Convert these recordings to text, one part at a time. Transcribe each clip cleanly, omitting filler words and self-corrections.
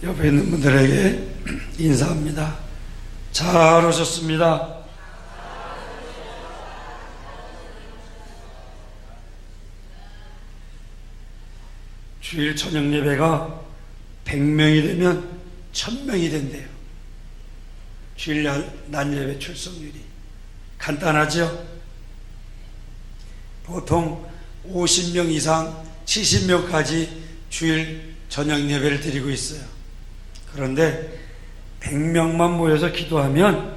옆에 있는 분들에게 인사합니다. 잘 오셨습니다. 주일 저녁 예배가 100명이 되면 1000명이 된대요. 주일 낮 예배 출석률이. 간단하죠? 보통 50명 이상 70명까지 주일 저녁 예배를 드리고 있어요. 그런데 100명만 모여서 기도하면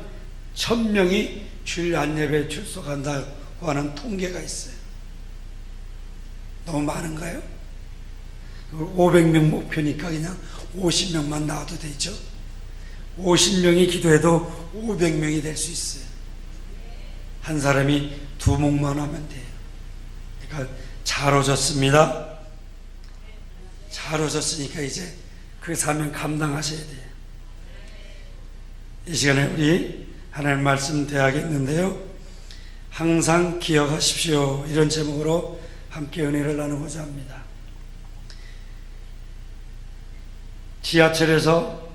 1000명이 주일 낮 예배에 출석한다고 하는 통계가 있어요. 너무 많은가요? 500명 목표니까 그냥 50명만 나와도 되죠. 50명이 기도해도 500명이 될 수 있어요. 한 사람이 두 목만 하면 돼요. 그러니까 잘 오셨습니다. 잘 오셨으니까 이제 그 사명 감당하셔야 돼요. 이 시간에 우리 하나님 말씀 대하겠는데요. 항상 기억하십시오. 이런 제목으로 함께 은혜를 나누고자 합니다. 지하철에서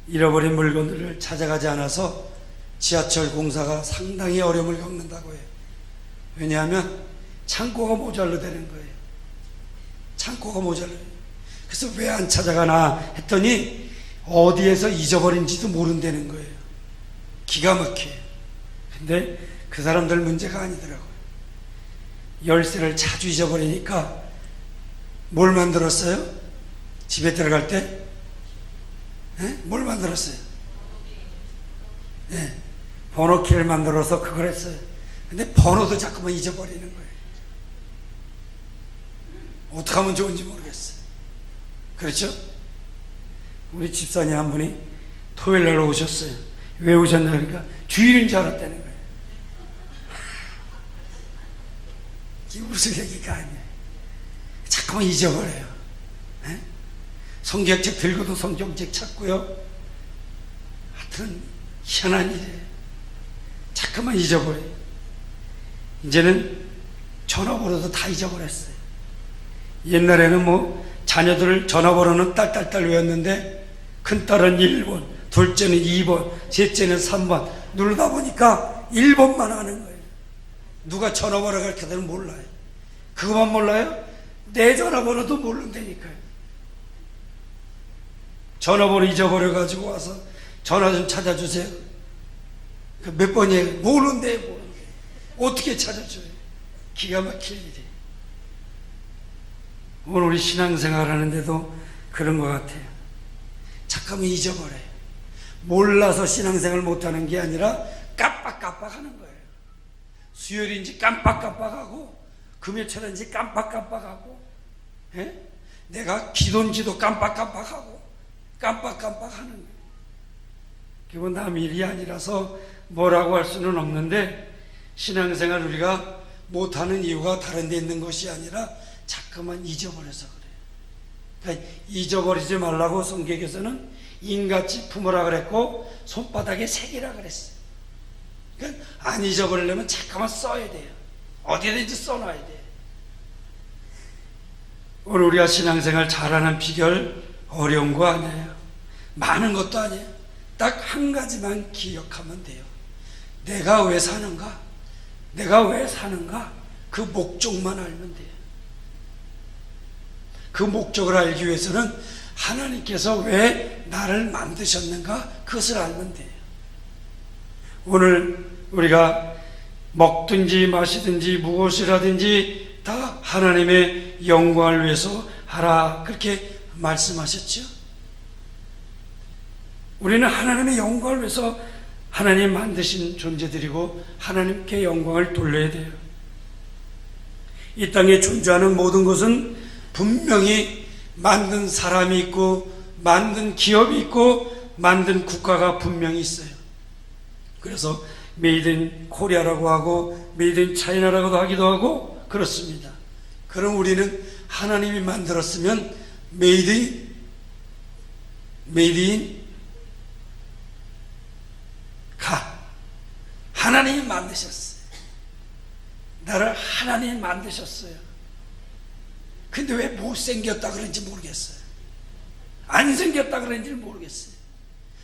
잃어버린 물건들을 찾아가지 않아서 지하철 공사가 상당히 어려움을 겪는다고 해요. 왜냐하면 창고가 모자르 되는 거예요. 창고가 모자라요. 그래서 왜 안 찾아가나 했더니 어디에서 잊어버린지도 모른다는 거예요. 기가 막혀요. 근데 그 사람들 문제가 아니더라고요. 열쇠를 자주 잊어버리니까 뭘 만들었어요? 집에 들어갈 때? 뭘 만들었어요? 번호키를 만들어서 그걸 했어요. 근데 번호도 자꾸만 잊어버리는 거예요. 어떻게 하면 좋은지 모르겠어요. 그렇죠? 우리 집사님 한 분이 토요일 날 오셨어요. 왜 오셨나 그러니까 주일인 줄 알았다는 거예요. 이게 웃을 얘기가 아니에요. 자꾸만 잊어버려요. 성경책 들고도 성경책 찾고요. 하여튼 희한한 일이에요. 자꾸만 잊어버려요. 이제는 전화번호도 다 잊어버렸어요. 옛날에는 자녀들 전화번호는 딸딸딸 외웠는데 큰딸은 1번, 둘째는 2번, 셋째는 3번 누르다 보니까 1번만 하는 거예요. 누가 전화번호 가르쳐도 몰라요. 그것만 몰라요? 내 전화번호도 모른다니까요. 전화번호 잊어버려가지고 와서 전화 좀 찾아주세요. 몇 번이에요? 모르는데 어떻게 찾아줘요? 기가 막힐 일이에요. 오늘 우리 신앙생활 하는데도 그런 것 같아요. 잠깐만 잊어버려요. 몰라서 신앙생활 못하는 게 아니라 깜빡깜빡하는 거예요. 수요일인지 깜빡깜빡하고 금요일인지 깜빡깜빡하고 내가 기도인지도 깜빡깜빡하고 깜빡깜빡하는 거예요. 그건 남 일이 아니라서 뭐라고 할 수는 없는데 신앙생활 우리가 못하는 이유가 다른 데 있는 것이 아니라 자꾸만 잊어버려서 그래요. 그러니까 잊어버리지 말라고 성경에서는 인같이 품으라 그랬고 손바닥에 새기라 그랬어요. 그러니까 안 잊어버리려면 자꾸만 써야 돼요. 어디든지 써놔야 돼요. 오늘 우리가 신앙생활 잘하는 비결 어려운 거 아니에요. 많은 것도 아니에요. 딱 한 가지만 기억하면 돼요. 내가 왜 사는가? 내가 왜 사는가? 그 목적만 알면 돼요. 그 목적을 알기 위해서는 하나님께서 왜 나를 만드셨는가? 그것을 알면 돼요. 오늘 우리가 먹든지 마시든지 무엇이라든지 다 하나님의 영광을 위해서 하라 그렇게 말씀하셨죠. 우리는 하나님의 영광을 위해서 하나님 만드신 존재들이고 하나님께 영광을 돌려야 돼요. 이 땅에 존재하는 모든 것은 분명히 만든 사람이 있고 만든 기업이 있고 만든 국가가 분명히 있어요. 그래서 메이드 인 코리아라고 하고 메이드 인 차이나라고도 하기도 하고 그렇습니다. 그럼 우리는 하나님이 만들었으면 메이드 인 하나님이 만드셨어요. 나를 하나님이 만드셨어요. 근데 왜 못생겼다 그런지 모르겠어요. 안 생겼다 그런지 모르겠어요.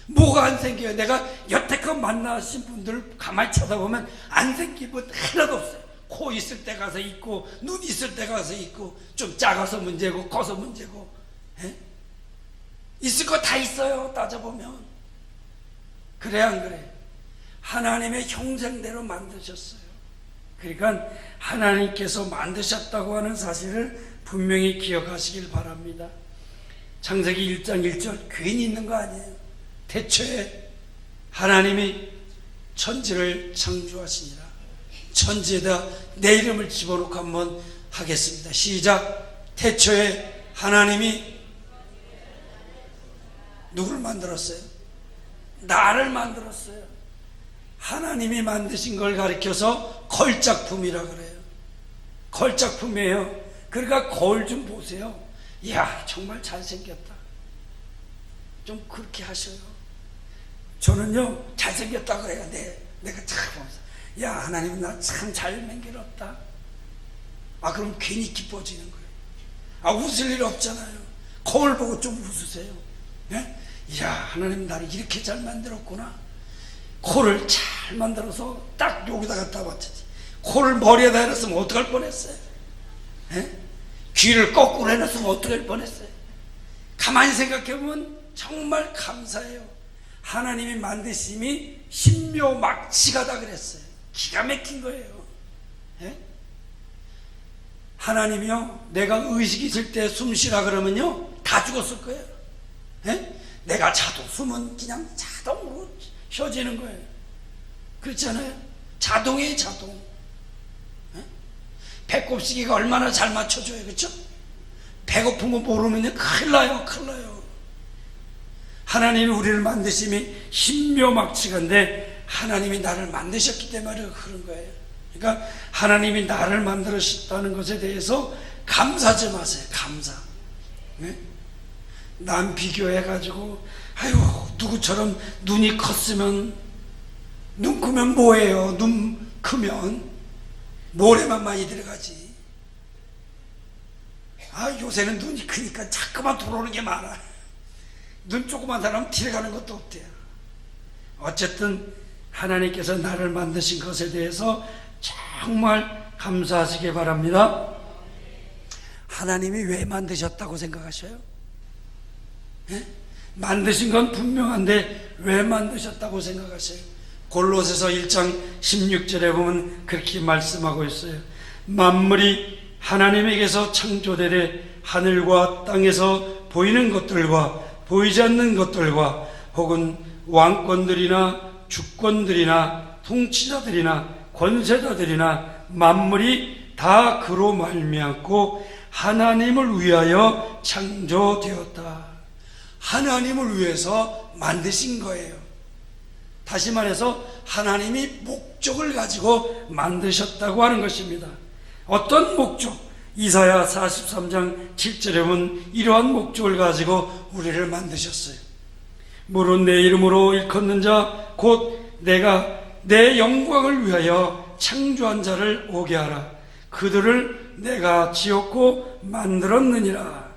뭐가 안 생겨요? 내가 여태껏 만나신 분들 가만히 쳐다보면 안 생긴 분 하나도 없어요. 코 있을 때 가서 있고, 눈 있을 때 가서 있고, 좀 작아서 문제고 커서 문제고, 에? 있을 거 다 있어요. 따져보면. 그래 안 그래? 하나님의 형상대로 만드셨어요. 그러니까 하나님께서 만드셨다고 하는 사실을 분명히 기억하시길 바랍니다. 창세기 1장 1절 괜히 있는 거 아니에요. 태초에 하나님이 천지를 창조하시니라. 천지에다 내 이름을 집어넣고 한번 하겠습니다. 시작. 태초에 하나님이 누구를 만들었어요? 나를 만들었어요. 하나님이 만드신 걸 가리켜서 걸작품이라 그래요. 걸작품이에요. 그러니까 거울 좀 보세요. 이야, 정말 잘생겼다. 좀 그렇게 하셔요. 저는요, 잘생겼다 그래요. 내가 참 보면서, 야, 하나님 나 참 잘 만들었다. 그럼 괜히 기뻐지는 거예요. 웃을 일 없잖아요. 거울 보고 좀 웃으세요. 네? 이야, 하나님 나를 이렇게 잘 만들었구나. 코를 잘 만들어서 딱 여기다 갖다 받쳤지. 코를 머리에다 해놨으면 어떡할 뻔했어요. 네? 귀를 거꾸로 해놨으면 어떡할 뻔했어요. 가만히 생각해보면 정말 감사해요. 하나님이 만드심이 신묘막치가다 그랬어요. 기가 막힌 거예요. 예? 하나님이요, 내가 의식이 있을 때 숨 쉬라 그러면요 다 죽었을 거예요. 예? 내가 자도 숨은 그냥 자동으로 쉬어지는 거예요. 그렇잖아요. 자동이에요, 자동. 예? 배꼽시계가 얼마나 잘 맞춰줘요. 그렇죠? 배고픈 거 모르면 큰일 나요. 큰일 나요. 하나님이 우리를 만드심이 신묘막치가인데 하나님이 나를 만드셨기 때문에 그런 거예요. 그러니까 하나님이 나를 만들었다는 것에 대해서 감사 좀 하세요. 감사. 네? 남 비교해가지고 아유 누구처럼 눈이 컸으면, 눈 크면 뭐예요? 눈 크면 모래만 많이 들어가지. 요새는 눈이 크니까 자꾸만 들어오는 게 많아. 눈 조그만 사람 들어가는 것도 없대요. 어쨌든 하나님께서 나를 만드신 것에 대해서 정말 감사하시기 바랍니다. 하나님이 왜 만드셨다고 생각하셔요? 예? 만드신 건 분명한데 왜 만드셨다고 생각하세요? 골로새서 1장 16절에 보면 그렇게 말씀하고 있어요. 만물이 하나님에게서 창조되되 하늘과 땅에서 보이는 것들과 보이지 않는 것들과 혹은 왕권들이나 주권들이나 통치자들이나 권세자들이나 만물이 다 그로 말미암고 하나님을 위하여 창조되었다. 하나님을 위해서 만드신 거예요. 다시 말해서 하나님이 목적을 가지고 만드셨다고 하는 것입니다. 어떤 목적? 이사야 43장 7절에 보면 이러한 목적을 가지고 우리를 만드셨어요. 물은 내 이름으로 일컫는 자 곧 내가 내 영광을 위하여 창조한 자를 오게 하라. 그들을 내가 지었고 만들었느니라.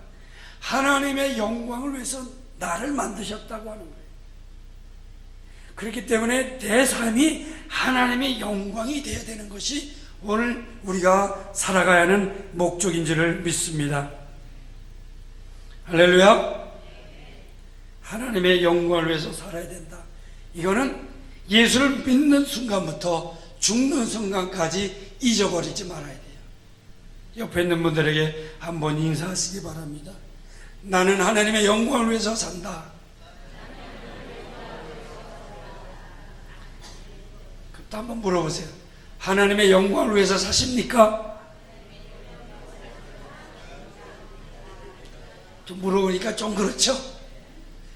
하나님의 영광을 위해서 나를 만드셨다고 하는 거예요. 그렇기 때문에 내 삶이 하나님의 영광이 되어야 되는 것이 오늘 우리가 살아가야 하는 목적인 줄을 믿습니다. 할렐루야. 하나님의 영광을 위해서 살아야 된다. 이거는 예수를 믿는 순간부터 죽는 순간까지 잊어버리지 말아야 돼요. 옆에 있는 분들에게 한번 인사하시기 바랍니다. 나는 하나님의 영광을 위해서 산다. 그것도 한번 물어보세요. 하나님의 영광을 위해서 사십니까? 좀 물어보니까 좀 그렇죠?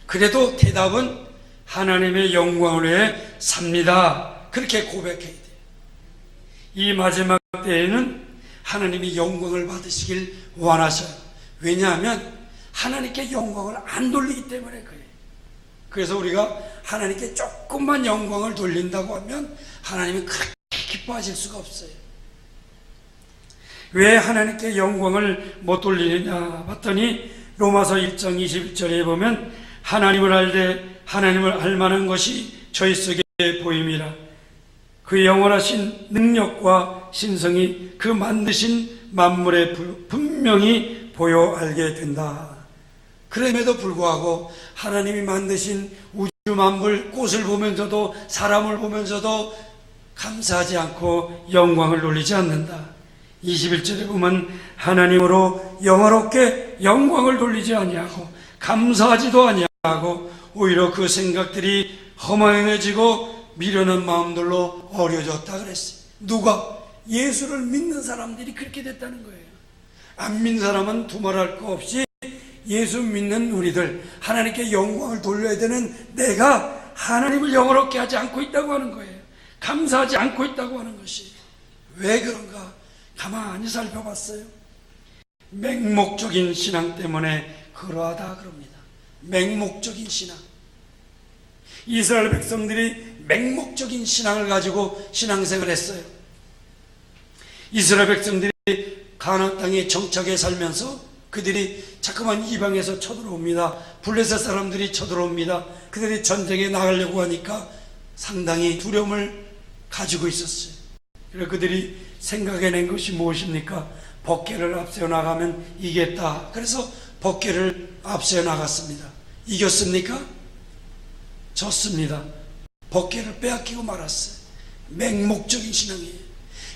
그래도 대답은 하나님의 영광을 위해 삽니다. 그렇게 고백해야 돼요. 이 마지막 때에는 하나님이 영광을 받으시길 원하셔요. 왜냐하면 하나님께 영광을 안 돌리기 때문에 그래요. 그래서 우리가 하나님께 조금만 영광을 돌린다고 하면 하나님이 그렇게 기뻐하실 수가 없어요. 왜 하나님께 영광을 못 돌리느냐 봤더니 로마서 1장 21절에 보면 하나님을 알되 하나님을 알 만한 것이 저희 속에 보임이라. 그의 영원하신 능력과 신성이 그 만드신 만물에 분명히 보여 알게 된다. 그럼에도 불구하고 하나님이 만드신 우주 만물, 꽃을 보면서도 사람을 보면서도 감사하지 않고 영광을 돌리지 않는다. 21절에 보면 하나님으로 영화롭게 영광을 돌리지 아니하고 감사하지도 아니하고 오히려 그 생각들이 허망해지고 미련한 마음들로 어려졌다 그랬어요. 누가? 예수를 믿는 사람들이 그렇게 됐다는 거예요. 안 믿는 사람은 두말할 거 없이 예수 믿는 우리들, 하나님께 영광을 돌려야 되는 내가 하나님을 영화롭게 하지 않고 있다고 하는 거예요. 감사하지 않고 있다고 하는 것이 왜 그런가? 가만히 살펴봤어요. 맹목적인 신앙 때문에 그러하다 그럽니다. 맹목적인 신앙. 이스라엘 백성들이 맹목적인 신앙을 가지고 신앙생활을 했어요. 이스라엘 백성들이 가나안 땅에 정착해 살면서 그들이 자꾸만 이방에서 쳐들어옵니다. 블레셋 사람들이 쳐들어옵니다. 그들이 전쟁에 나가려고 하니까 상당히 두려움을 가지고 있었어요. 그래서 그들이 생각해낸 것이 무엇입니까? 법궤를 앞세워 나가면 이겠다. 그래서 법궤를 앞세워 나갔습니다. 이겼습니까? 졌습니다. 법궤를 빼앗기고 말았어요. 맹목적인 신앙이에요.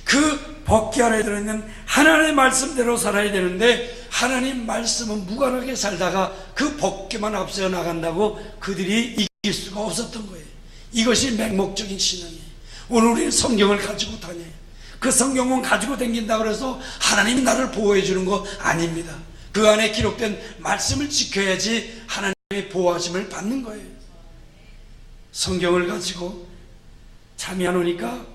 그 법궤 안에 들어있는 하나님의 말씀대로 살아야 되는데 하나님 말씀은 무관하게 살다가 그 법궤만 앞세워 나간다고 그들이 이길 수가 없었던 거예요. 이것이 맹목적인 신앙이에요. 오늘 우리는 성경을 가지고 다녀요. 그 성경은 가지고 다닌다고 해서 하나님이 나를 보호해 주는 거 아닙니다. 그 안에 기록된 말씀을 지켜야지 하나님의 보호하심을 받는 거예요. 성경을 가지고 잠이 안 오니까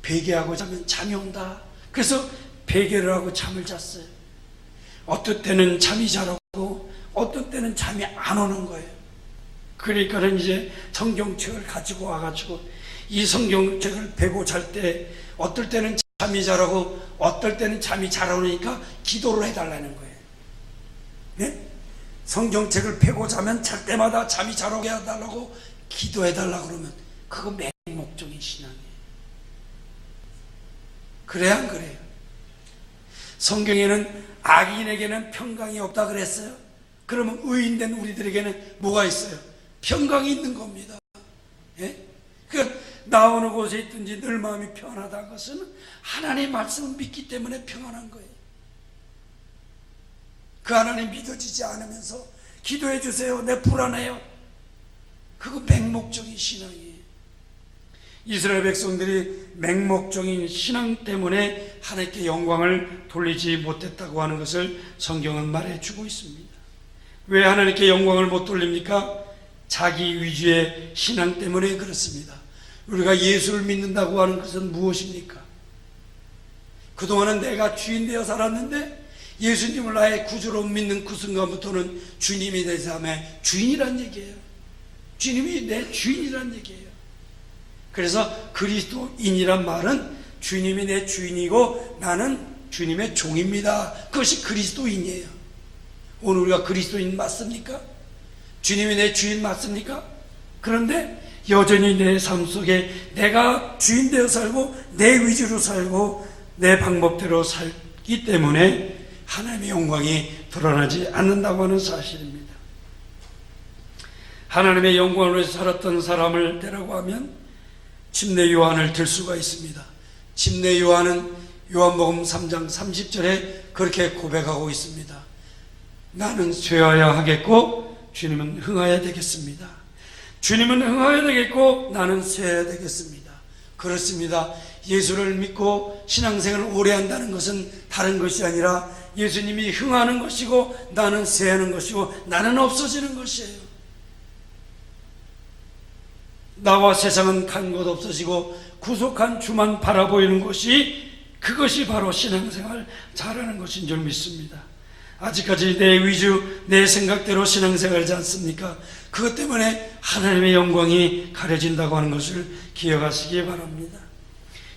베개하고 자면 잠이 온다. 그래서 베개를 하고 잠을 잤어요. 어떤 때는 잠이 잘 오고 어떤 때는 잠이 안 오는 거예요. 그러니까는 이제 성경책을 가지고 와가지고 이 성경책을 베고 잘 때 어떨 때는 잠이 잘 오고 어떨 때는 잠이 잘 오니까 기도를 해달라는 거예요. 네? 성경책을 펴고 자면 잘 때마다 잠이 잘 오게 해달라고 기도해달라고 그러면 그거 맹목적인 신앙이에요. 그래야 안 그래요? 성경에는 악인에게는 평강이 없다 그랬어요. 그러면 의인된 우리들에게는 뭐가 있어요? 평강이 있는 겁니다. 예? 그러니까 나 어느 곳에 있든지 늘 마음이 평안하다는 것은 하나님의 말씀을 믿기 때문에 평안한 거예요. 그 하나님 믿어지지 않으면서 기도해 주세요. 내 불안해요. 그거 맹목적인 신앙이에요. 이스라엘 백성들이 맹목적인 신앙 때문에 하나님께 영광을 돌리지 못했다고 하는 것을 성경은 말해주고 있습니다. 왜 하나님께 영광을 못 돌립니까? 자기 위주의 신앙 때문에 그렇습니다. 우리가 예수를 믿는다고 하는 것은 무엇입니까? 그동안은 내가 주인 되어 살았는데 예수님을 나의 구주로 믿는 그 순간부터는 주님이 내 삶의 주인이란 얘기예요. 주님이 내 주인이란 얘기예요. 그래서 그리스도인이란 말은 주님이 내 주인이고 나는 주님의 종입니다. 그것이 그리스도인이에요. 오늘 우리가 그리스도인 맞습니까? 주님이 내 주인 맞습니까? 그런데 여전히 내 삶 속에 내가 주인 되어 살고 내 위주로 살고 내 방법대로 살기 때문에 하나님의 영광이 드러나지 않는다고 하는 사실입니다. 하나님의 영광으로 살았던 사람을 대라고 하면 침례 요한을 들 수가 있습니다. 침례 요한은 요한복음 3장 30절에 그렇게 고백하고 있습니다. 나는 쇠하여 하겠고 주님은 흥하여야 되겠습니다. 주님은 흥하여야 되겠고 나는 쇠하여야 되겠습니다. 그렇습니다. 예수를 믿고 신앙생활을 오래 한다는 것은 다른 것이 아니라 예수님이 흥하는 것이고 나는 쇠하는 것이고 나는 없어지는 것이에요. 나와 세상은 간 곳 없어지고 구속한 주만 바라보이는 것이 그것이 바로 신앙생활 잘하는 것인 줄 믿습니다. 아직까지 내 위주, 내 생각대로 신앙생활하지 않습니까? 그것 때문에 하나님의 영광이 가려진다고 하는 것을 기억하시기 바랍니다.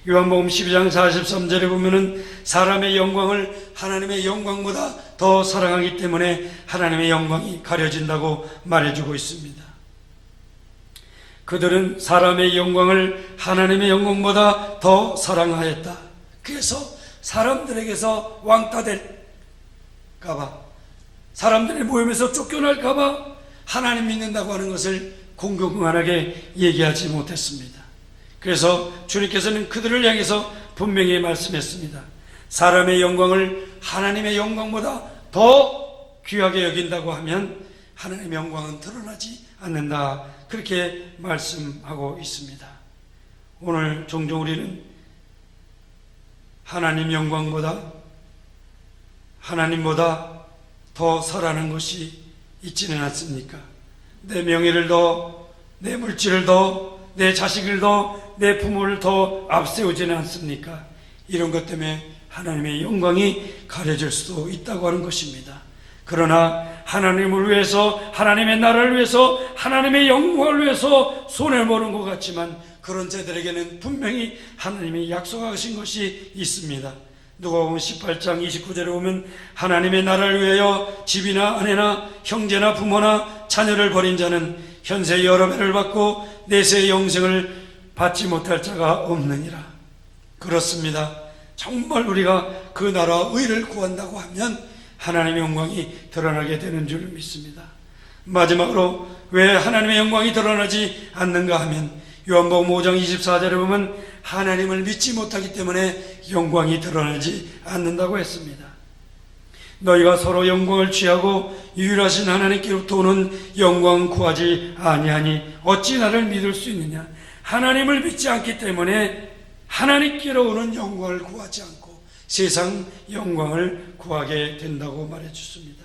요한복음 12장 43절에 보면은 사람의 영광을 하나님의 영광보다 더 사랑하기 때문에 하나님의 영광이 가려진다고 말해주고 있습니다. 그들은 사람의 영광을 하나님의 영광보다 더 사랑하였다. 그래서 사람들에게서 왕따 될까봐, 사람들의 모임에서 쫓겨날까봐 하나님 믿는다고 하는 것을 공공연하게 얘기하지 못했습니다. 그래서 주님께서는 그들을 향해서 분명히 말씀했습니다. 사람의 영광을 하나님의 영광보다 더 귀하게 여긴다고 하면 하나님의 영광은 드러나지 않는다. 그렇게 말씀하고 있습니다. 오늘 종종 우리는 하나님 영광보다, 하나님보다 더 사랑하는 것이 있지는 않습니까? 내 명예를 더, 내 물질을 더, 내 자식을 더, 내 부모를 더 앞세우지는 않습니까? 이런 것 때문에 하나님의 영광이 가려질 수도 있다고 하는 것입니다. 그러나 하나님을 위해서, 하나님의 나라를 위해서, 하나님의 영광을 위해서 손해보는 것 같지만 그런 자들에게는 분명히 하나님이 약속하신 것이 있습니다. 누가복음 18장 29절에 보면 하나님의 나라를 위하여 집이나 아내나 형제나 부모나 자녀를 버린 자는 현세 여러 배를 받고 내세 영생을 받지 못할 자가 없느니라. 그렇습니다. 정말 우리가 그 나라와 의를 구한다고 하면 하나님의 영광이 드러나게 되는 줄 믿습니다. 마지막으로 왜 하나님의 영광이 드러나지 않는가 하면 요한복음 5장 24절에 보면 하나님을 믿지 못하기 때문에 영광이 드러나지 않는다고 했습니다. 너희가 서로 영광을 취하고 유일하신 하나님께로부터 오는 영광 구하지 아니하니 어찌 나를 믿을 수 있느냐. 하나님을 믿지 않기 때문에 하나님께로 오는 영광을 구하지 않고 세상 영광을 구하게 된다고 말해주십니다.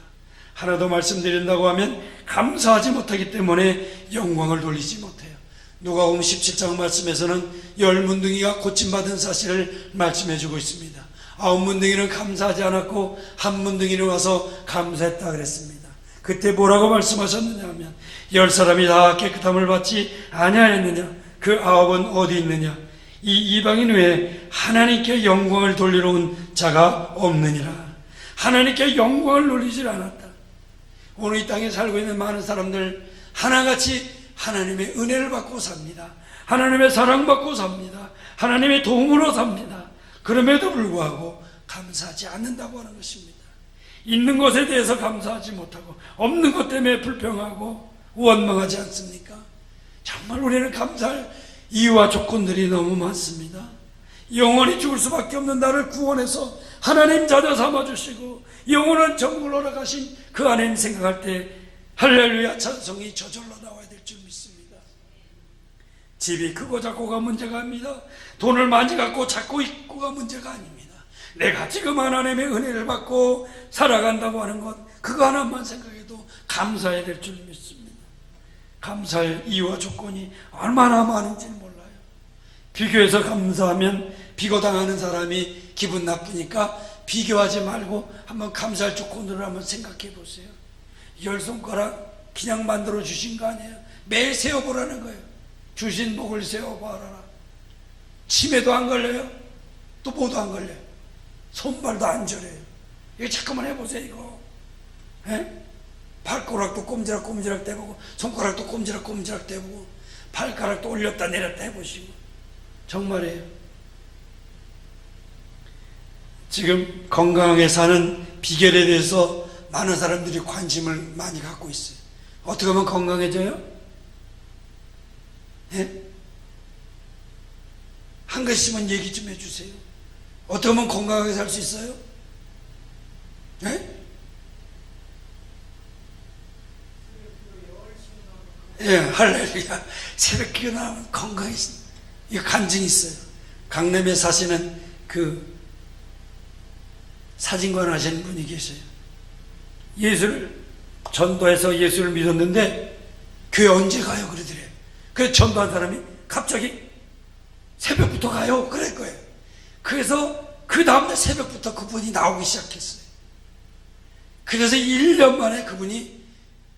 하나 더 말씀드린다고 하면 감사하지 못하기 때문에 영광을 돌리지 못해요. 누가복음 17장 말씀에서는 10문둥이가 고침받은 사실을 말씀해주고 있습니다. 9문둥이는 감사하지 않았고 1문둥이는 와서 감사했다 그랬습니다. 그때 뭐라고 말씀하셨느냐 하면 10사람이 다 깨끗함을 받지 아니하였느냐, 그 9은 어디 있느냐, 이 이방인 외에 하나님께 영광을 돌리러 온 자가 없느니라. 하나님께 영광을 돌리질 않았다. 오늘 이 땅에 살고 있는 많은 사람들 하나같이 하나님의 은혜를 받고 삽니다. 하나님의 사랑받고 삽니다. 하나님의 도움으로 삽니다. 그럼에도 불구하고 감사하지 않는다고 하는 것입니다. 있는 것에 대해서 감사하지 못하고 없는 것 때문에 불평하고 원망하지 않습니까? 정말 우리는 감사할 이유와 조건들이 너무 많습니다. 영원히 죽을 수밖에 없는 나를 구원해서 하나님 자녀 삼아주시고 영원한 정국을 허락하신 그 하나님 생각할 때 할렐루야 찬송이 저절로 나와야 될 줄 믿습니다. 집이 크고 작고가 문제가 아닙니다. 돈을 많이 갖고 작고 있고가 문제가 아닙니다. 내가 지금 하나님의 은혜를 받고 살아간다고 하는 것, 그거 하나만 생각해도 감사해야 될 줄 믿습니다. 감사할 이유와 조건이 얼마나 많은지는 몰라요. 비교해서 감사하면 비교당하는 사람이 기분 나쁘니까 비교하지 말고 한번 감사할 조건들을 한번 생각해 보세요. 10손가락 그냥 만들어 주신 거 아니에요. 매일 세어보라는 거예요. 주신 복을 세어봐라. 치매도 안 걸려요. 또 뭐도 안 걸려요. 손발도 안 저려요. 이거 잠깐만 해보세요. 이거 발가락도 꼼지락꼼지락 떼보고 손가락도 꼼지락꼼지락 떼보고 발가락도 올렸다 내렸다 해보시고. 정말이에요. 지금 건강하게 사는 비결에 대해서 많은 사람들이 관심을 많이 갖고 있어요. 어떻게 하면 건강해져요? 한 가지씩만 얘기 좀 해주세요. 어떻게 하면 건강하게 살 수 있어요? 할렐루야. 새벽 기도 나오면 건강해진다. 이 간증이 있어요. 강남에 사시는 그 사진관 하시는 분이 계세요. 예수를 전도해서 예수를 믿었는데 교회 언제 가요? 그러더래요. 그래서 전도한 사람이 갑자기 새벽부터 가요? 그럴 거예요. 그래서 그 다음날 새벽부터 그분이 나오기 시작했어요. 그래서 1년 만에 그분이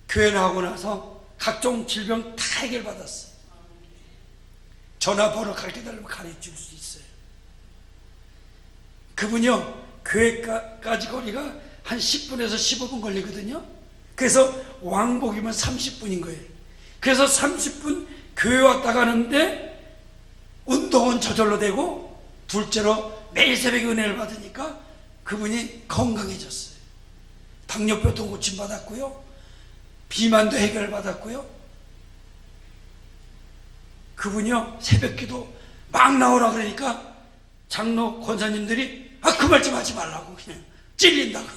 교회 나오고 나서 각종 질병 다 해결받았어요. 전화번호 가르쳐 달라면 가르쳐 줄 수 있어요. 그분이요, 교회까지 거리가 한 10분에서 15분 걸리거든요. 그래서 왕복이면 30분인 거예요. 그래서 30분 교회 왔다 가는데 운동은 저절로 되고, 둘째로 매일 새벽에 은혜를 받으니까 그분이 건강해졌어요. 당뇨병도 고침받았고요, 비만도 해결받았고요. 그분이요, 새벽기도 막 나오라 그러니까 장로 권사님들이 그 말 좀 하지 말라고, 그냥 찔린다고.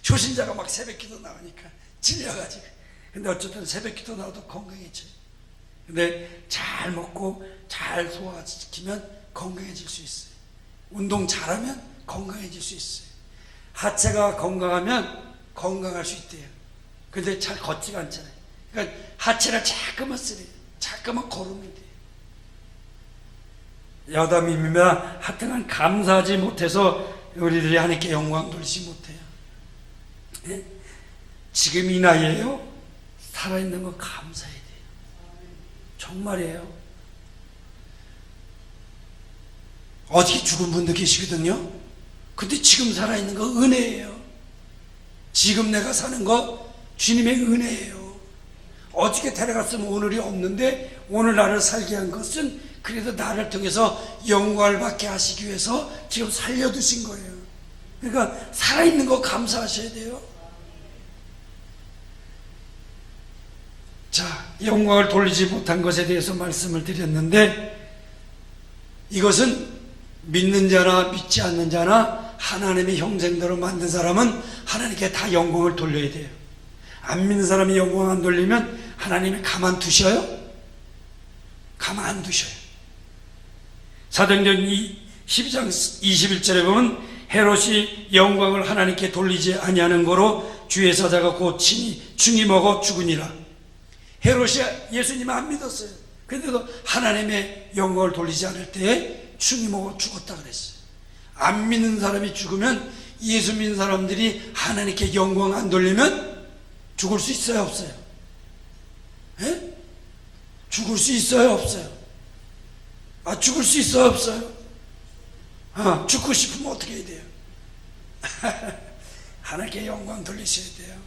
초신자가 막 새벽기도 나오니까 찔려가지고. 근데 어쨌든 새벽기도 나와도 건강해져요. 근데 잘 먹고 잘 소화시키면 건강해질 수 있어요. 운동 잘하면 건강해질 수 있어요. 하체가 건강하면 건강할 수 있대요. 근데 잘 걷지가 않잖아요. 그러니까 하체를 자꾸만 쓰래요. 자꾸만 걸으면 돼요. 여담입니다. 하여튼 감사하지 못해서 우리들이 하나님께 영광 돌리지 못해요. 예? 지금 이 나이에요, 살아있는 거 감사해야 돼요. 정말이에요. 어떻게 죽은 분도 계시거든요. 근데 지금 살아있는 거 은혜예요. 지금 내가 사는 거 주님의 은혜예요. 어저께 데려갔으면 오늘이 없는데 오늘 나를 살게 한 것은 그래도 나를 통해서 영광을 받게 하시기 위해서 지금 살려두신 거예요. 그러니까 살아있는 거 감사하셔야 돼요. 자, 영광을 돌리지 못한 것에 대해서 말씀을 드렸는데, 이것은 믿는 자나 믿지 않는 자나 하나님의 형상대로 만든 사람은 하나님께 다 영광을 돌려야 돼요. 안 믿는 사람이 영광 안 돌리면 하나님이 가만 두셔요? 가만 안 두셔요. 사도행전 12장 21절에 보면 헤롯이 영광을 하나님께 돌리지 아니하는 거로 주의 사자가 곧 친히 충이 먹어 죽으니라. 헤롯이 예수님을 안 믿었어요. 그런데도 하나님의 영광을 돌리지 않을 때에 충이 먹어 죽었다 그랬어요. 안 믿는 사람이 죽으면, 예수 믿는 사람들이 하나님께 영광 안 돌리면 죽을 수 있어요, 없어요? 예? 죽을 수 있어요, 없어요? 죽을 수 있어요, 없어요? 죽고 싶으면 어떻게 해야 돼요? 하나님께 영광 돌리셔야 돼요.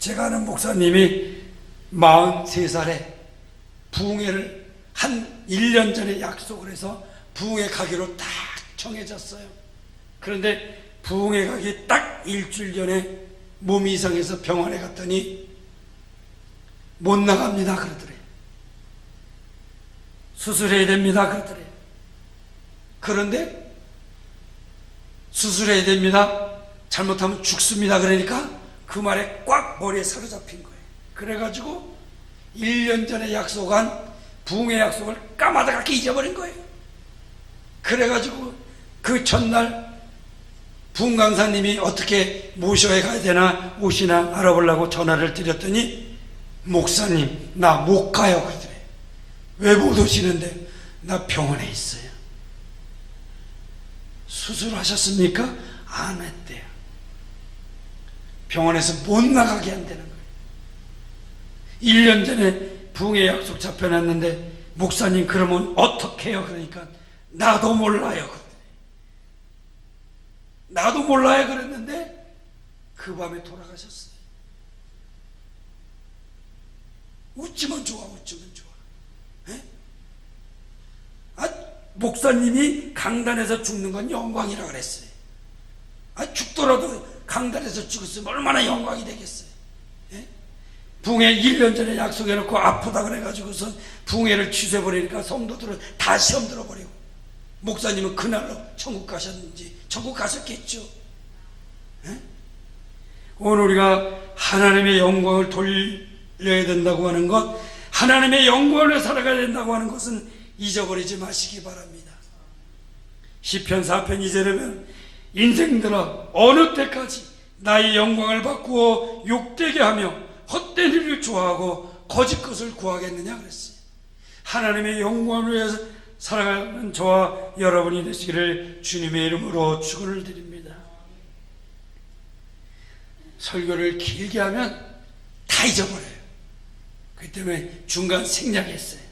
제가 아는 목사님이 43살에 부흥회를 한 1년 전에 약속을 해서 부흥회 가기로 딱 정해졌어요. 그런데 부흥회 가기 딱 일주일 전에 몸이 이상해서 병원에 갔더니 못 나갑니다 그러더래요. 수술해야 됩니다 그러더래요. 그런데 수술해야 됩니다, 잘못하면 죽습니다 그러니까 그 말에 꽉 머리에 사로잡힌 거예요. 그래가지고 1년 전에 약속한 부흥회 약속을 까마득하게 잊어버린 거예요. 그래가지고 그 전날 부흥 강사님이 어떻게 모셔야 가야 되나 오시나 알아보려고 전화를 드렸더니, 목사님 나 못 가요 그러더래요. 왜 못 오시는데? 나 병원에 있어요. 수술하셨습니까? 안 했대요. 병원에서 못 나가게 한다는 거예요. 1년 전에 부흥회 약속 잡혀놨는데 목사님 그러면 어떻게 해요? 그러니까 나도 몰라요. 나도 몰라요 그랬는데 그 밤에 돌아가셨어요. 웃지면 좋아, 웃지면 좋아. 에? 목사님이 강단에서 죽는 건 영광이라 그랬어요. 죽더라도 강단에서 죽었으면 얼마나 영광이 되겠어요. 에? 부흥회 1년 전에 약속해놓고 아프다 그래가지고서 부흥회를 취소해버리니까 성도들은 다 시험 들어버리고, 목사님은 그날로 천국 가셨는지 천국 가셨겠죠. 에? 오늘 우리가 하나님의 영광을 돌려야 된다고 하는 것, 하나님의 영광을 살아가야 된다고 하는 것은 잊어버리지 마시기 바랍니다. 시편 4편 2절에는 인생들아 어느 때까지 나의 영광을 바꾸어 욕되게 하며 헛된 일을 좋아하고 거짓 것을 구하겠느냐 그랬어요. 하나님의 영광을 위해서 살아가는 저와 여러분이 되시기를 주님의 이름으로 축원을 드립니다. 설교를 길게 하면 다 잊어버려요. 그렇기 때문에 중간 생략했어요.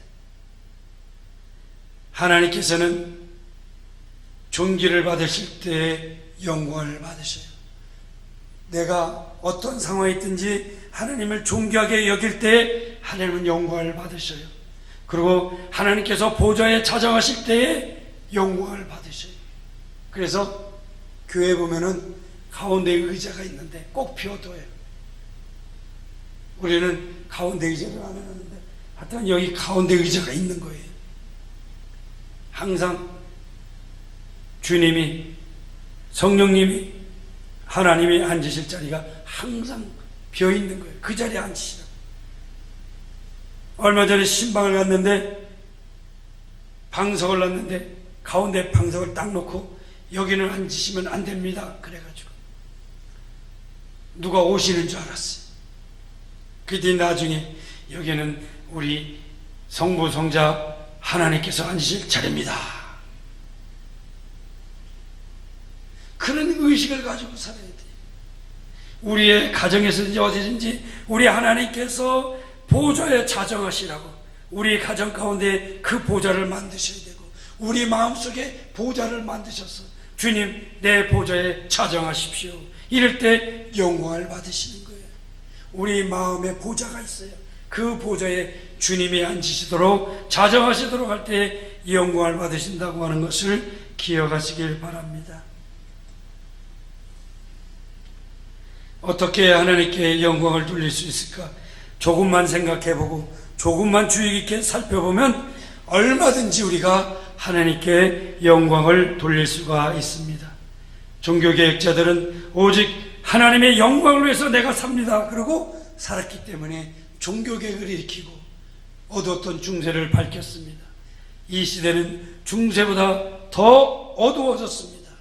하나님께서는 존귀를 받으실 때 영광을 받으셔요. 내가 어떤 상황에 있든지 하나님을 존귀하게 여길 때 하나님은 영광을 받으셔요. 그리고 하나님께서 보좌에 찾아가실 때에 영광을 받으셔요. 그래서 교회 보면은 가운데 의자가 있는데 꼭 비워둬요. 우리는 가운데 의자를 안 해놨는데 하여튼 여기 가운데 의자가 있는 거예요. 항상 주님이, 성령님이, 하나님이 앉으실 자리가 항상 비어있는 거예요. 그 자리에 앉으시라고. 얼마 전에 신방을 갔는데 방석을 놨는데 가운데 방석을 딱 놓고 여기는 앉으시면 안 됩니다. 그래가지고 누가 오시는 줄 알았어요. 그 뒤 나중에 여기는 우리 성부 성자 하나님께서 앉으실 자리입니다. 그런 의식을 가지고 살아야 돼요. 우리의 가정에서든지 어디든지 우리 하나님께서 보좌에 자정하시라고 우리 가정 가운데 그 보좌를 만드셔야 되고 우리 마음속에 보좌를 만드셔서 주님 내 보좌에 자정하십시오. 이럴 때 영광을 받으시는 거예요. 우리 마음에 보좌가 있어요. 그 보좌에 주님이 앉으시도록 자정하시도록 할 때 영광을 받으신다고 하는 것을 기억하시길 바랍니다. 어떻게 하나님께 영광을 돌릴 수 있을까? 조금만 생각해보고 조금만 주의 깊게 살펴보면 얼마든지 우리가 하나님께 영광을 돌릴 수가 있습니다. 종교개혁자들은 오직 하나님의 영광을 위해서 내가 삽니다. 그러고 살았기 때문에 종교개혁을 일으키고 어두웠던 중세를 밝혔습니다. 이 시대는 중세보다 더 어두워졌습니다.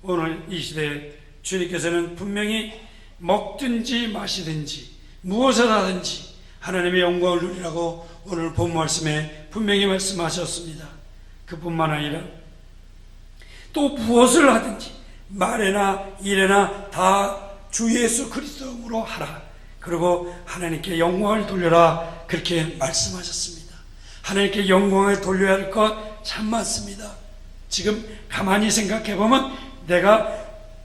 오늘 이 시대에 주님께서는 분명히 먹든지 마시든지 무엇을 하든지 하나님의 영광을 누리라고 오늘 본 말씀에 분명히 말씀하셨습니다. 그뿐만 아니라 또 무엇을 하든지 말에나 일에나 다 주 예수 그리스도로 하라. 그리고 하나님께 영광을 돌려라. 그렇게 말씀하셨습니다. 하나님께 영광을 돌려야 할 것 참 많습니다. 지금 가만히 생각해보면 내가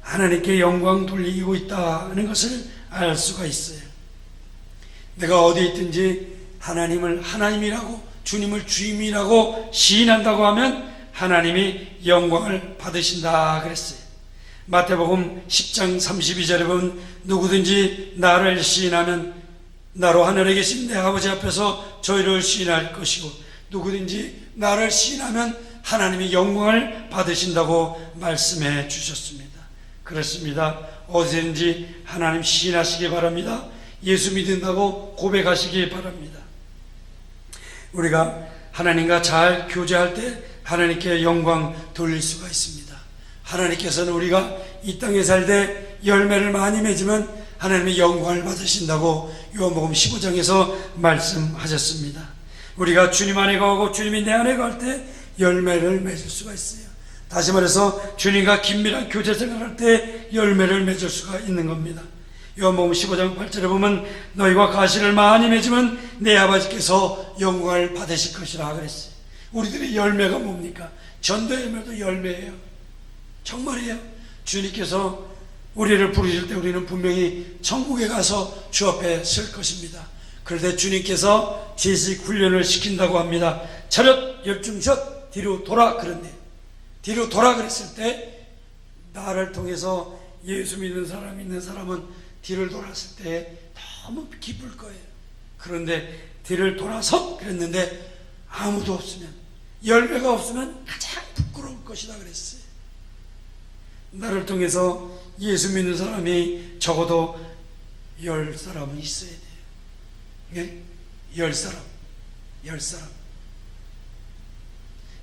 하나님께 영광 돌리고 있다는 것을 알 수가 있어요. 내가 어디 있든지 하나님을 하나님이라고 주님을 주임이라고 시인한다고 하면 하나님이 영광을 받으신다 그랬어요. 마태복음 10장 32절에 보면 누구든지 나를 시인하면 나로 하늘에 계신 내 아버지 앞에서 저희를 시인할 것이고 누구든지 나를 시인하면 하나님이 영광을 받으신다고 말씀해 주셨습니다. 그렇습니다. 어디든지 하나님 시인하시기 바랍니다. 예수 믿는다고 고백하시기 바랍니다. 우리가 하나님과 잘 교제할 때 하나님께 영광 돌릴 수가 있습니다. 하나님께서는 우리가 이 땅에 살 때 열매를 많이 맺으면 하나님의 영광을 받으신다고 요한복음 15장에서 말씀하셨습니다. 우리가 주님 안에 거하고 주님이 내 안에 거할 때 열매를 맺을 수가 있어요. 다시 말해서 주님과 긴밀한 교제 생활할 때 열매를 맺을 수가 있는 겁니다. 요한복음 15장 8절에 보면 너희가 가시를 많이 맺으면 내 아버지께서 영광을 받으실 것이라 그랬어요. 우리들의 열매가 뭡니까? 전도 열매도 열매예요. 정말이에요. 주님께서 우리를 부르실 때 우리는 분명히 천국에 가서 주 앞에 설 것입니다. 그런데 주님께서 제식 훈련을 시킨다고 합니다. 차렷 열중샷 뒤로 돌아 그런데 뒤로 돌아 그랬을 때 나를 통해서 예수 믿는 사람 있는 사람은 뒤를 돌았을 때 너무 기쁠 거예요. 그런데 뒤를 돌아서 그랬는데 아무도 없으면 열매가 없으면 가장 부끄러울 것이다 그랬어요. 나를 통해서 예수 믿는 사람이 적어도 10사람은 있어야 돼요. 예? 10사람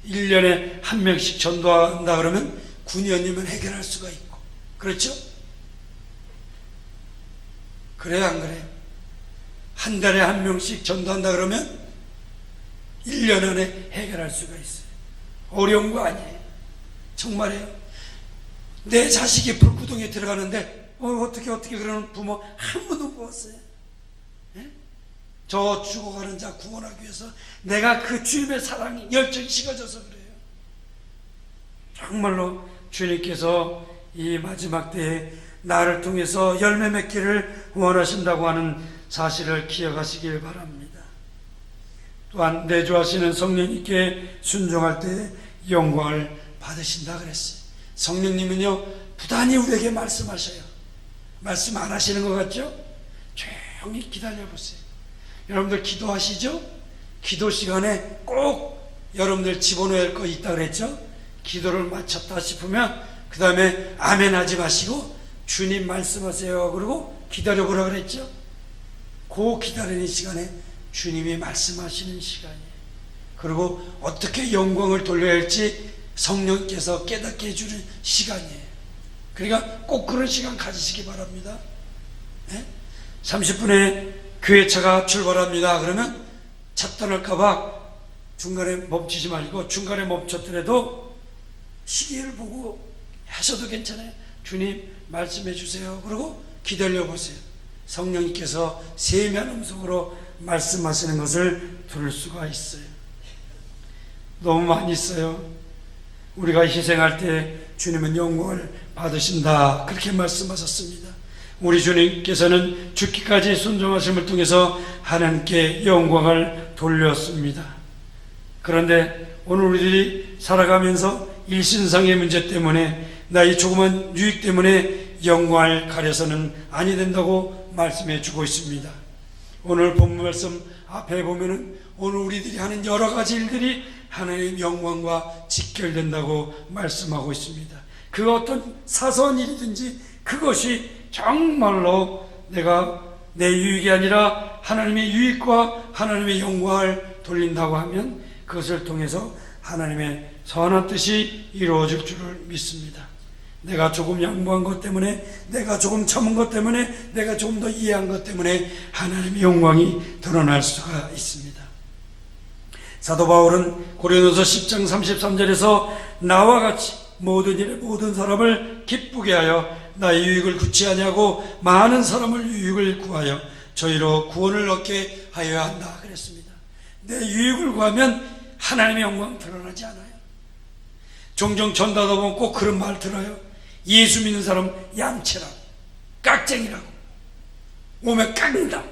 1년에 한 명씩 전도한다 그러면 9년이면 해결할 수가 있고 그렇죠? 그래요 안 그래요? 한 달에 한 명씩 전도한다 그러면 1년 안에 해결할 수가 있어요. 어려운 거 아니에요. 정말이에요. 내 자식이 불구덩이에 들어가는데 어떻게 그러는 부모 한 번도 못 봤어요. 예? 저 죽어가는 자 구원하기 위해서 내가 그 주님의 사랑이 열정이 식어져서 그래요. 정말로 주님께서 이 마지막 때에 나를 통해서 열매 맺기를 원하신다고 하는 사실을 기억하시길 바랍니다. 또한 내주하시는 성령님께 순종할 때 영광을 받으신다 그랬어요. 성령님은요 부단히 우리에게 말씀하셔요. 말씀 안 하시는 것 같죠? 조용히 기다려보세요. 여러분들 기도하시죠? 기도 시간에 꼭 여러분들 집어넣어야 할 거 있다 그랬죠? 기도를 마쳤다 싶으면 그 다음에 아멘 하지 마시고 주님 말씀하세요 그러고 기다려보라 그랬죠? 그 기다리는 시간에 주님이 말씀하시는 시간이에요. 그리고 어떻게 영광을 돌려야 할지 성령께서 깨닫게 해주는 시간이에요. 그러니까 꼭 그런 시간 가지시기 바랍니다. 30분에 교회차가 출발합니다. 그러면 차 떠날까봐 중간에 멈추지 말고 중간에 멈췄더라도 시계를 보고 하셔도 괜찮아요. 주님 말씀해 주세요. 그리고 기다려 보세요. 성령님께서 세미한 음성으로 말씀하시는 것을 들을 수가 있어요. 너무 많이 있어요. 우리가 희생할 때 주님은 영광을 받으신다 그렇게 말씀하셨습니다. 우리 주님께서는 죽기까지 순종하심을 통해서 하나님께 영광을 돌렸습니다. 그런데 오늘 우리들이 살아가면서 일신상의 문제 때문에 나의 조그만 유익 때문에 영광을 가려서는 아니 된다고 말씀해 주고 있습니다. 오늘 본문 말씀 앞에 보면은 오늘 우리들이 하는 여러 가지 일들이 하나님의 영광과 직결된다고 말씀하고 있습니다. 그 어떤 사소한 일이든지 그것이 정말로 내가 내 유익이 아니라 하나님의 유익과 하나님의 영광을 돌린다고 하면 그것을 통해서 하나님의 선한 뜻이 이루어질 줄을 믿습니다. 내가 조금 양보한 것 때문에, 내가 조금 참은 것 때문에, 내가 조금 더 이해한 것 때문에 하나님의 영광이 드러날 수가 있습니다. 사도 바울은 고린도서 10장 33절에서 나와 같이 모든 일에 모든 사람을 기쁘게 하여 나의 유익을 구치 아니하고 많은 사람을 유익을 구하여 저희로 구원을 얻게 하여야 한다 그랬습니다. 내 유익을 구하면 하나님의 영광 드러나지 않아요. 종종 전도하다 보면 꼭 그런 말 들어요. 예수 믿는 사람 양치라고, 깍쟁이라고, 오면 깎는다.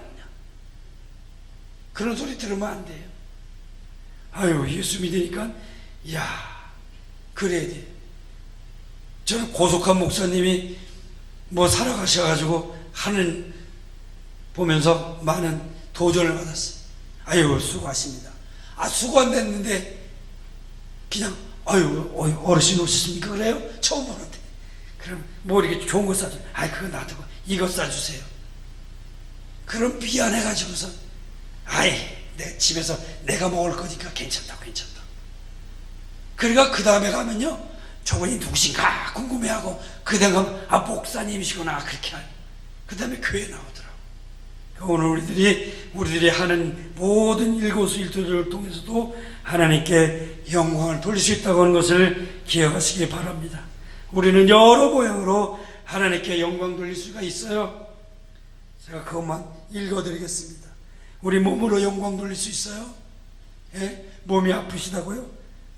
그런 소리 들으면 안 돼요. 아유, 예수 믿으니까 야 그래야 돼. 저는 고속한 목사님이 뭐 살아가셔가지고 하는 보면서 많은 도전을 받았어요. 아유 수고하십니다. 아 수고 안 됐는데 그냥 아유 어르신 오셨습니까? 그래요? 처음 보는데. 그럼 뭐 이렇게 좋은 거 싸줘. 아이 그거 놔두고 이거 싸주세요. 그럼 미안해가지고서 아이 내 집에서 내가 먹을 거니까 괜찮다. 그러니까 그 다음에 가면요 저분이 누구신가 궁금해하고 그 다음에 가면 아 목사님이시구나 그렇게 하요. 그 다음에 교회 나오더라고. 오늘 우리들이 하는 모든 일거수일투족을 통해서도 하나님께 영광을 돌릴 수 있다고 하는 것을 기억하시기 바랍니다. 우리는 여러 모양으로 하나님께 영광 돌릴 수가 있어요. 제가 그것만 읽어드리겠습니다. 우리 몸으로 영광 돌릴 수 있어요? 예? 몸이 아프시다고요?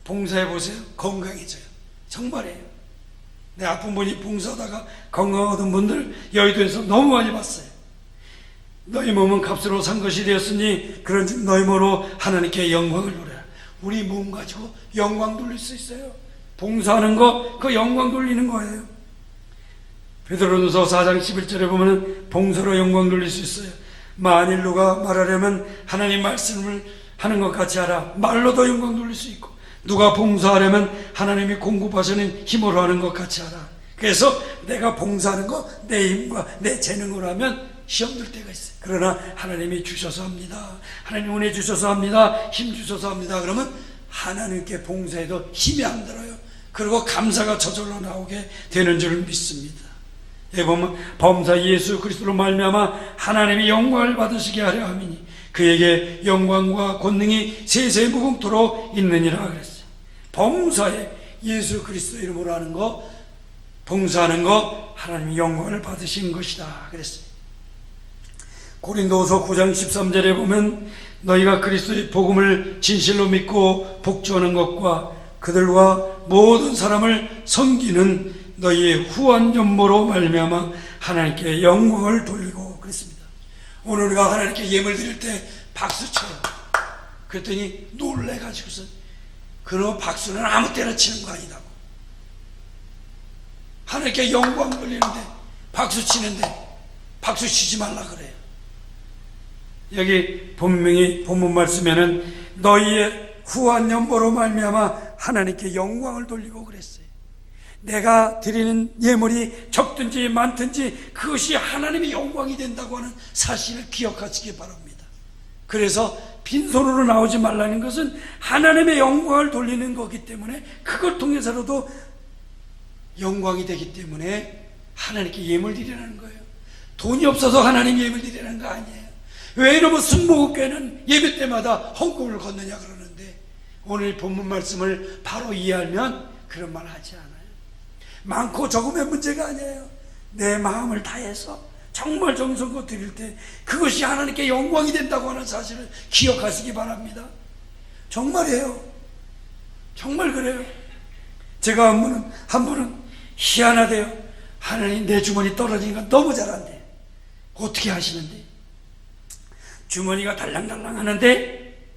봉사해보세요. 건강해져요. 정말이에요. 내 아픈 분이 봉사하다가 건강하던 분들 여의도에서 너무 많이 봤어요. 너희 몸은 값으로 산 것이 되었으니 그런즉 너희 몸으로 하나님께 영광을 돌려라. 우리 몸 가지고 영광 돌릴 수 있어요. 봉사하는 거 그 영광 돌리는 거예요. 베드로전서 4장 11절에 보면 봉사로 영광 돌릴 수 있어요. 만일 누가 말하려면 하나님 말씀을 하는 것 같이 하라. 말로도 영광 돌릴 수 있고 누가 봉사하려면 하나님이 공급하시는 힘으로 하는 것 같이 하라. 그래서 내가 봉사하는 거 내 힘과 내 재능으로 하면 시험 들 때가 있어요. 그러나 하나님이 주셔서 합니다. 하나님 은혜 주셔서 합니다. 힘 주셔서 합니다. 그러면 하나님께 봉사해도 힘이 안 들어요. 그리고 감사가 저절로 나오게 되는 줄 믿습니다. 여기 보면 범사 예수 그리스도로 말미암아 하나님의 영광을 받으시게 하려 함이니 그에게 영광과 권능이 세세 무궁토록 있느니라 그랬어요. 범사에 예수 그리스도 이름으로 하는 거, 봉사하는 거 하나님의 영광을 받으신 것이다 그랬어요. 고린도후서 9장 13절에 보면 너희가 그리스도의 복음을 진실로 믿고 복종하는 것과 그들과 모든 사람을 섬기는 너희의 후한 연모로 말미암아 하나님께 영광을 돌리고 그랬습니다. 오늘 우리가 하나님께 예물 드릴 때 박수 쳐요. 그랬더니 놀래가지고서 그런 박수는 아무 때나 치는 거 아니다고. 하나님께 영광 돌리는데 박수 치는데 박수 치지 말라 그래요. 여기 분명히 본문 말씀에는 너희의 후한 연보로 말미암아 하나님께 영광을 돌리고 그랬어요. 내가 드리는 예물이 적든지 많든지 그것이 하나님의 영광이 된다고 하는 사실을 기억하시기 바랍니다. 그래서 빈손으로 나오지 말라는 것은 하나님의 영광을 돌리는 거기 때문에 그걸 통해서라도 영광이 되기 때문에 하나님께 예물 드리라는 거예요. 돈이 없어서 하나님 예물 드리라는 거 아니에요. 왜 이러면 순복음교회는 예배 때마다 헌금을 걷느냐 그러는데 오늘 본문 말씀을 바로 이해하면 그런 말 하지 않아요. 많고 적음의 문제가 아니에요. 내 마음을 다해서 정말 정성껏 드릴 때 그것이 하나님께 영광이 된다고 하는 사실을 기억하시기 바랍니다. 정말이에요. 정말 그래요. 제가 한 분은 희한하대요. 하나님 내 주머니 떨어지니까 너무 잘한대. 어떻게 하시는데? 주머니가 달랑달랑 하는데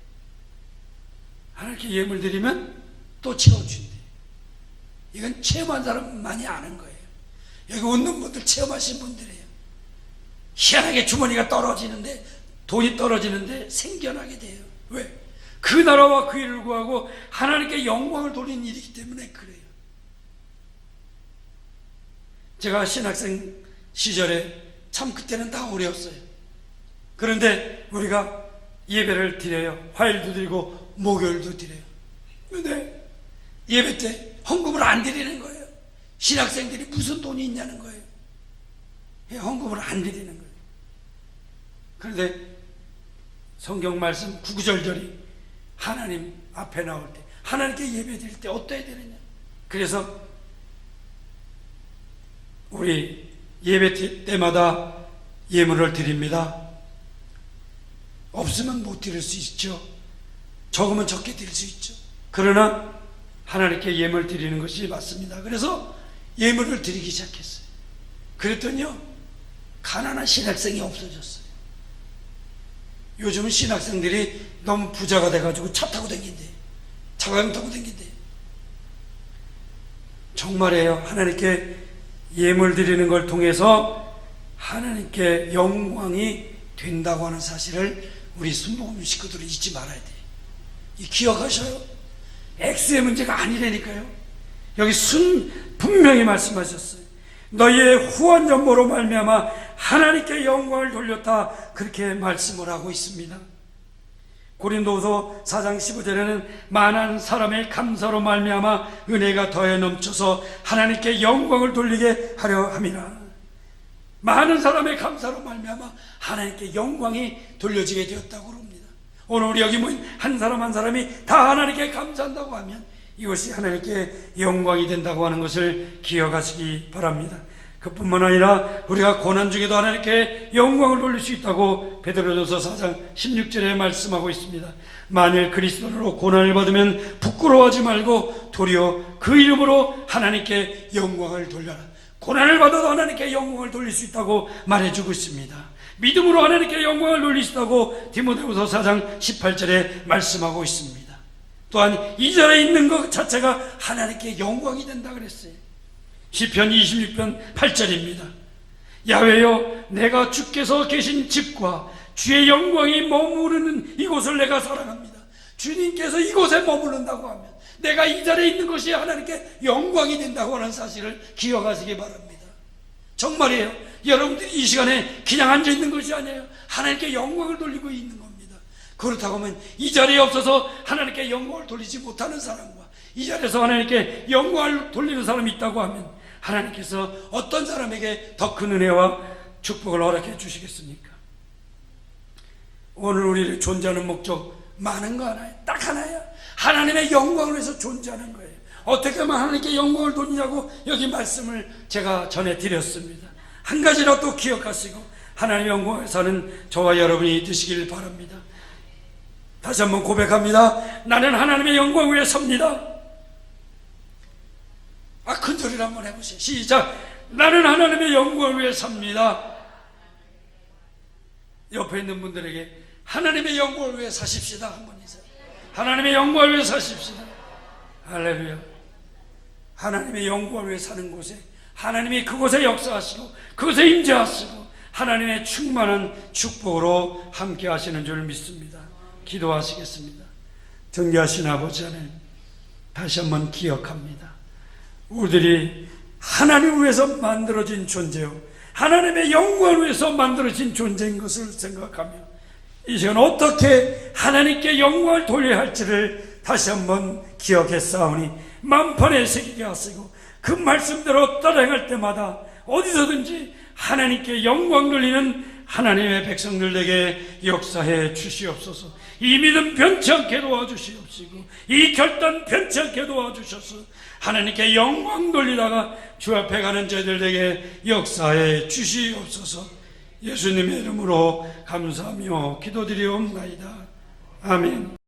하나님께 예물 드리면 또 채워준대. 이건 체험한 사람만이 아는 거예요. 여기 웃는 분들 체험하신 분들이에요. 희한하게 주머니가 떨어지는데 돈이 떨어지는데 생겨나게 돼요. 왜? 그 나라와 그 일을 구하고 하나님께 영광을 돌리는 일이기 때문에 그래요. 제가 신학생 시절에 참 그때는 다 어려웠어요. 그런데 우리가 예배를 드려요. 화요일도 드리고 목요일도 드려요. 그런데 예배 때 헌금을 안 드리는 거예요. 신학생들이 무슨 돈이 있냐는 거예요. 헌금을 안 드리는 거예요. 그런데 성경 말씀 구구절절이 하나님 앞에 나올 때 하나님께 예배 드릴 때 어떠해야 되느냐. 그래서 우리 예배 때마다 예물을 드립니다. 없으면 못 드릴 수 있죠. 적으면 적게 드릴 수 있죠. 그러나 하나님께 예물 드리는 것이 맞습니다. 그래서 예물을 드리기 시작했어요. 그랬더니요, 가난한 신학생이 없어졌어요. 요즘은 신학생들이 너무 부자가 돼가지고 차 타고 다닌대. 차량 타고 다닌대. 정말이에요. 하나님께 예물 드리는 걸 통해서 하나님께 영광이 된다고 하는 사실을 우리 순복음 식구들은 잊지 말아야 돼요. 이 기억하셔요? X의 문제가 아니라니까요. 여기 분명히 말씀하셨어요. 너희의 후한 연모로 말미암아 하나님께 영광을 돌렸다, 그렇게 말씀을 하고 있습니다. 고린도후서 4장 15절에는 많은 사람의 감사로 말미암아 은혜가 더해 넘쳐서 하나님께 영광을 돌리게 하려 함이라. 많은 사람의 감사로 말미암아 하나님께 영광이 돌려지게 되었다고 합니다. 오늘 우리 여기 모인 한 사람 한 사람이 다 하나님께 감사한다고 하면 이것이 하나님께 영광이 된다고 하는 것을 기억하시기 바랍니다. 그뿐만 아니라 우리가 고난 중에도 하나님께 영광을 돌릴 수 있다고 베드로전서 4장 16절에 말씀하고 있습니다. 만일 그리스도로 고난을 받으면 부끄러워하지 말고 도리어 그 이름으로 하나님께 영광을 돌려라. 고난을 받아도 하나님께 영광을 돌릴 수 있다고 말해주고 있습니다. 믿음으로 하나님께 영광을 돌릴 수 있다고 디모데후서 4장 18절에 말씀하고 있습니다. 또한 2절에 있는 것 자체가 하나님께 영광이 된다 그랬어요. 시편 26편 8절입니다. 야훼여, 내가 주께서 계신 집과 주의 영광이 머무르는 이곳을 내가 사랑합니다. 주님께서 이곳에 머무른다고 하면 내가 이 자리에 있는 것이 하나님께 영광이 된다고 하는 사실을 기억하시기 바랍니다. 정말이에요. 여러분들이 이 시간에 그냥 앉아있는 것이 아니에요. 하나님께 영광을 돌리고 있는 겁니다. 그렇다고 하면 이 자리에 없어서 하나님께 영광을 돌리지 못하는 사람과 이 자리에서 하나님께 영광을 돌리는 사람이 있다고 하면 하나님께서 어떤 사람에게 더 큰 은혜와 축복을 허락해 주시겠습니까? 오늘 우리를 존재하는 목적 많은 거 하나예요. 딱 하나예요. 하나님의 영광을 위해서 존재하는 거예요. 어떻게 하면 하나님께 영광을 돌리냐고 여기 말씀을 제가 전해드렸습니다. 한 가지라도 기억하시고 하나님의 영광을 사는 저와 여러분이 되시길 바랍니다. 다시 한번 고백합니다. 나는 하나님의 영광 위에 섭니다. 소리를 한번 해보세요. 시작. 나는 하나님의 영광을 위해 삽니다. 옆에 있는 분들에게 하나님의 영광을 위해 사십시다 한번 해주세요. 하나님의 영광을 위해 사십시다. 할렐루야. 하나님의 영광을 위해 사는 곳에 하나님이 그곳에 역사하시고 그곳에 임재하시고 하나님의 충만한 축복으로 함께 하시는 줄 믿습니다. 기도하시겠습니다. 존귀하신 아버지 하나님, 다시 한번 기억합니다. 우리들이 하나님을 위해서 만들어진 존재요, 하나님의 영광을 위해서 만들어진 존재인 것을 생각하며 이 시간 어떻게 하나님께 영광을 돌려야 할지를 다시 한번 기억했사오니 만판에 새기게 하시고 그 말씀대로 따라행할 때마다 어디서든지 하나님께 영광 돌리는 하나님의 백성들에게 역사해 주시옵소서. 이 믿음 변치 않게 도와주시옵시고 이 결단 변치 않게 도와주셔서 하나님께 영광 돌리다가 주 앞에 가는 저희들에게 역사해 주시옵소서. 예수님의 이름으로 감사하며 기도드리옵나이다. 아멘.